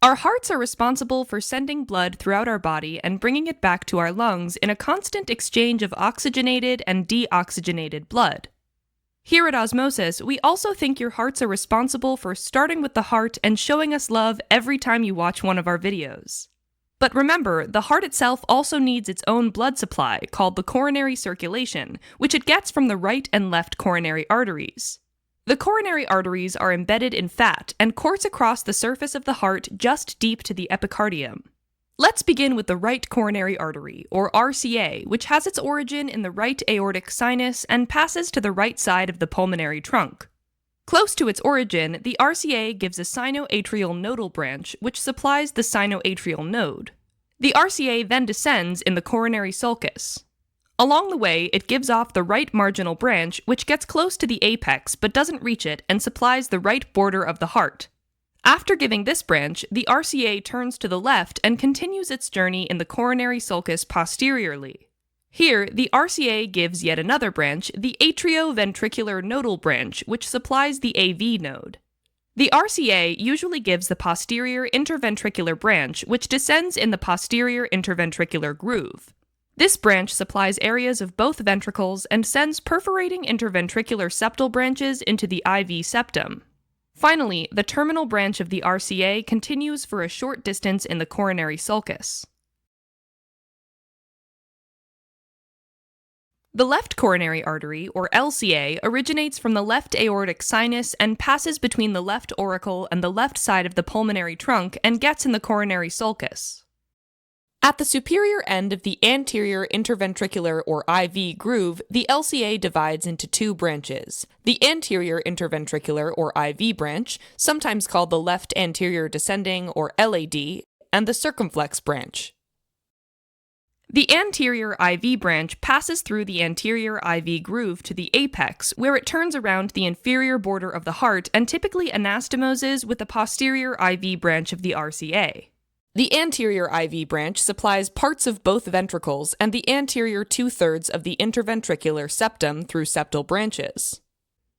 Our hearts are responsible for sending blood throughout our body and bringing it back to our lungs in a constant exchange of oxygenated and deoxygenated blood. Here at Osmosis, we also think your hearts are responsible for starting with the heart and showing us love every time you watch one of our videos. But remember, the heart itself also needs its own blood supply, called the coronary circulation, which it gets from the right and left coronary arteries. The coronary arteries are embedded in fat and course across the surface of the heart just deep to the epicardium. Let's begin with the right coronary artery, or RCA, which has its origin in the right aortic sinus and passes to the right side of the pulmonary trunk. Close to its origin, the RCA gives a sinoatrial nodal branch, which supplies the sinoatrial node. The RCA then descends in the coronary sulcus. Along the way, it gives off the right marginal branch, which gets close to the apex but doesn't reach it and supplies the right border of the heart. After giving this branch, the RCA turns to the left and continues its journey in the coronary sulcus posteriorly. Here, the RCA gives yet another branch, the atrioventricular nodal branch, which supplies the AV node. The RCA usually gives the posterior interventricular branch, which descends in the posterior interventricular groove. This branch supplies areas of both ventricles and sends perforating interventricular septal branches into the IV septum. Finally, the terminal branch of the RCA continues for a short distance in the coronary sulcus. The left coronary artery, or LCA, originates from the left aortic sinus and passes between the left auricle and the left side of the pulmonary trunk and gets in the coronary sulcus. At the superior end of the anterior interventricular, or IV, groove, the LCA divides into two branches: the anterior interventricular, or IV branch, sometimes called the left anterior descending, or LAD, and the circumflex branch. The anterior IV branch passes through the anterior IV groove to the apex, where it turns around the inferior border of the heart and typically anastomoses with the posterior IV branch of the RCA. The anterior IV branch supplies parts of both ventricles and the anterior 2/3 of the interventricular septum through septal branches.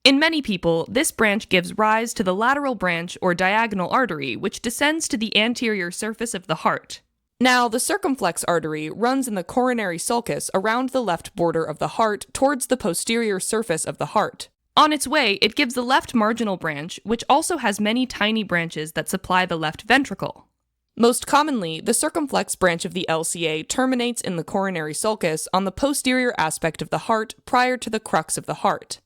In many people, this branch gives rise to the lateral branch or diagonal artery, which descends to the anterior surface of the heart. Now, the circumflex artery runs in the coronary sulcus around the left border of the heart towards the posterior surface of the heart. On its way, it gives the left marginal branch, which also has many tiny branches that supply the left ventricle. Most commonly, the circumflex branch of the LCA terminates in the coronary sulcus on the posterior aspect of the heart prior to the crux of the heart.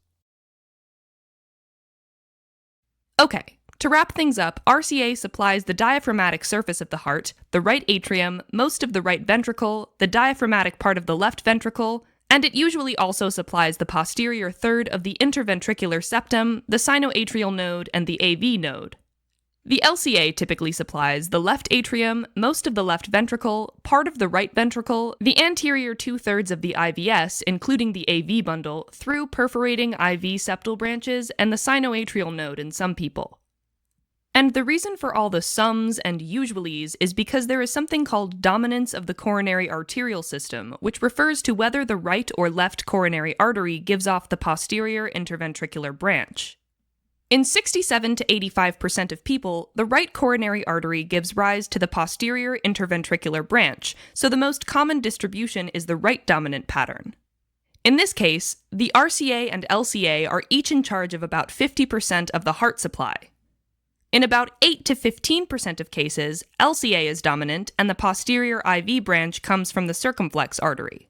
Okay. To wrap things up, RCA supplies the diaphragmatic surface of the heart, the right atrium, most of the right ventricle, the diaphragmatic part of the left ventricle, and it usually also supplies the posterior third of the interventricular septum, the sinoatrial node, and the AV node. The LCA typically supplies the left atrium, most of the left ventricle, part of the right ventricle, the anterior 2/3 of the IVS, including the AV bundle, through perforating IV septal branches, and the sinoatrial node in some people. And the reason for all the sums and usuallys is because there is something called dominance of the coronary arterial system, which refers to whether the right or left coronary artery gives off the posterior interventricular branch. In 67 to 85% of people, the right coronary artery gives rise to the posterior interventricular branch, so the most common distribution is the right dominant pattern. In this case, the RCA and LCA are each in charge of about 50% of the heart supply. In about 8 to 15% of cases, LCA is dominant and the posterior IV branch comes from the circumflex artery.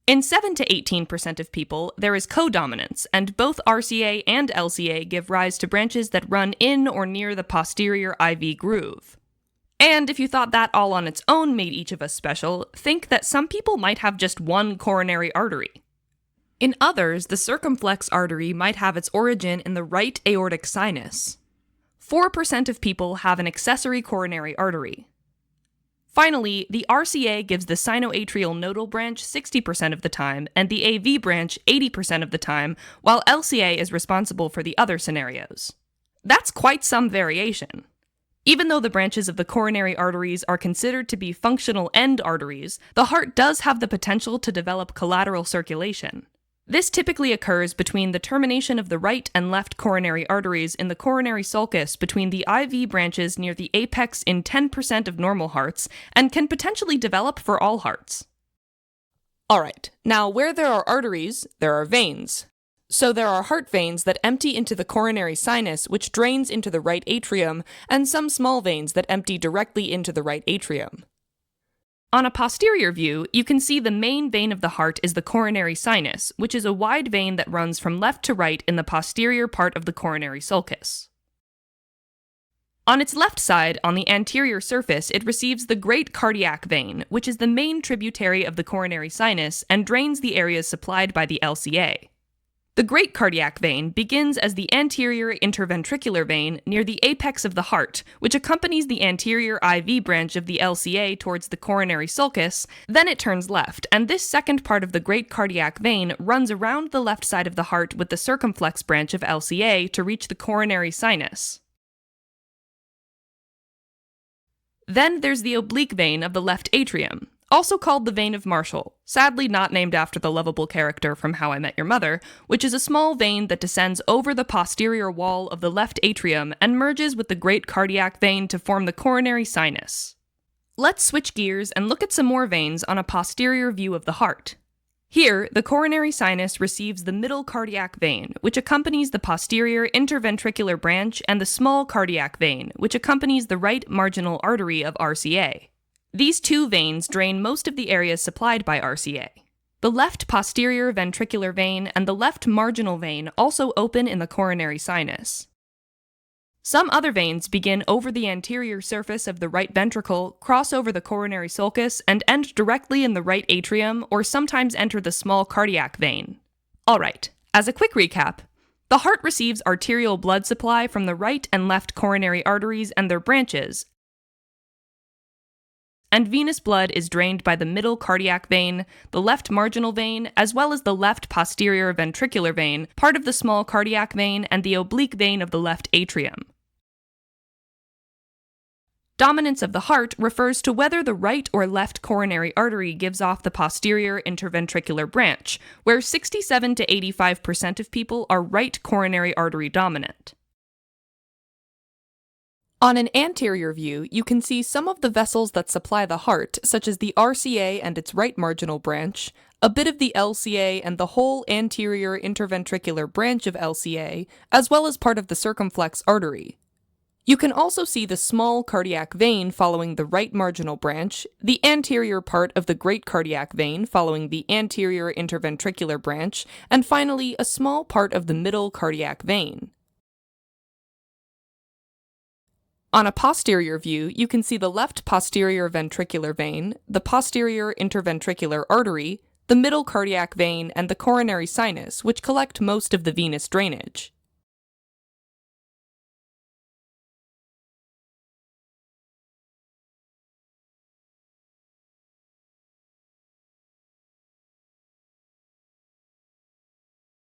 In 7 to 18% of people, there is codominance, and both RCA and LCA give rise to branches that run in or near the posterior IV groove. And if you thought that all on its own made each of us special, think that some people might have just one coronary artery. In others, the circumflex artery might have its origin in the right aortic sinus. 4% of people have an accessory coronary artery. Finally, the RCA gives the sinoatrial nodal branch 60% of the time, and the AV branch 80% of the time, while LCA is responsible for the other scenarios. That's quite some variation. Even though the branches of the coronary arteries are considered to be functional end arteries, the heart does have the potential to develop collateral circulation. This typically occurs between the termination of the right and left coronary arteries in the coronary sulcus between the IV branches near the apex in 10% of normal hearts and can potentially develop for all hearts. Alright, now where there are arteries, there are veins. So there are heart veins that empty into the coronary sinus, which drains into the right atrium, and some small veins that empty directly into the right atrium. On a posterior view, you can see the main vein of the heart is the coronary sinus, which is a wide vein that runs from left to right in the posterior part of the coronary sulcus. On its left side, on the anterior surface, it receives the great cardiac vein, which is the main tributary of the coronary sinus and drains the areas supplied by the LCA. The great cardiac vein begins as the anterior interventricular vein near the apex of the heart, which accompanies the anterior IV branch of the LCA towards the coronary sulcus. Then it turns left, and this second part of the great cardiac vein runs around the left side of the heart with the circumflex branch of LCA to reach the coronary sinus. Then there's the oblique vein of the left atrium, also called the vein of Marshall, sadly not named after the lovable character from How I Met Your Mother, which is a small vein that descends over the posterior wall of the left atrium and merges with the great cardiac vein to form the coronary sinus. Let's switch gears and look at some more veins on a posterior view of the heart. Here, the coronary sinus receives the middle cardiac vein, which accompanies the posterior interventricular branch, and the small cardiac vein, which accompanies the right marginal artery of RCA. These two veins drain most of the areas supplied by RCA. The left posterior ventricular vein and the left marginal vein also open in the coronary sinus. Some other veins begin over the anterior surface of the right ventricle, cross over the coronary sulcus, and end directly in the right atrium, or sometimes enter the small cardiac vein. Alright, as a quick recap, the heart receives arterial blood supply from the right and left coronary arteries and their branches, and venous blood is drained by the middle cardiac vein, the left marginal vein, as well as the left posterior ventricular vein, part of the small cardiac vein, and the oblique vein of the left atrium. Dominance of the heart refers to whether the right or left coronary artery gives off the posterior interventricular branch, where 67 to 85% of people are right coronary artery dominant. On an anterior view, you can see some of the vessels that supply the heart, such as the RCA and its right marginal branch, a bit of the LCA and the whole anterior interventricular branch of LCA, as well as part of the circumflex artery. You can also see the small cardiac vein following the right marginal branch, the anterior part of the great cardiac vein following the anterior interventricular branch, and finally a small part of the middle cardiac vein. On a posterior view, you can see the left posterior ventricular vein, the posterior interventricular artery, the middle cardiac vein, and the coronary sinus, which collect most of the venous drainage.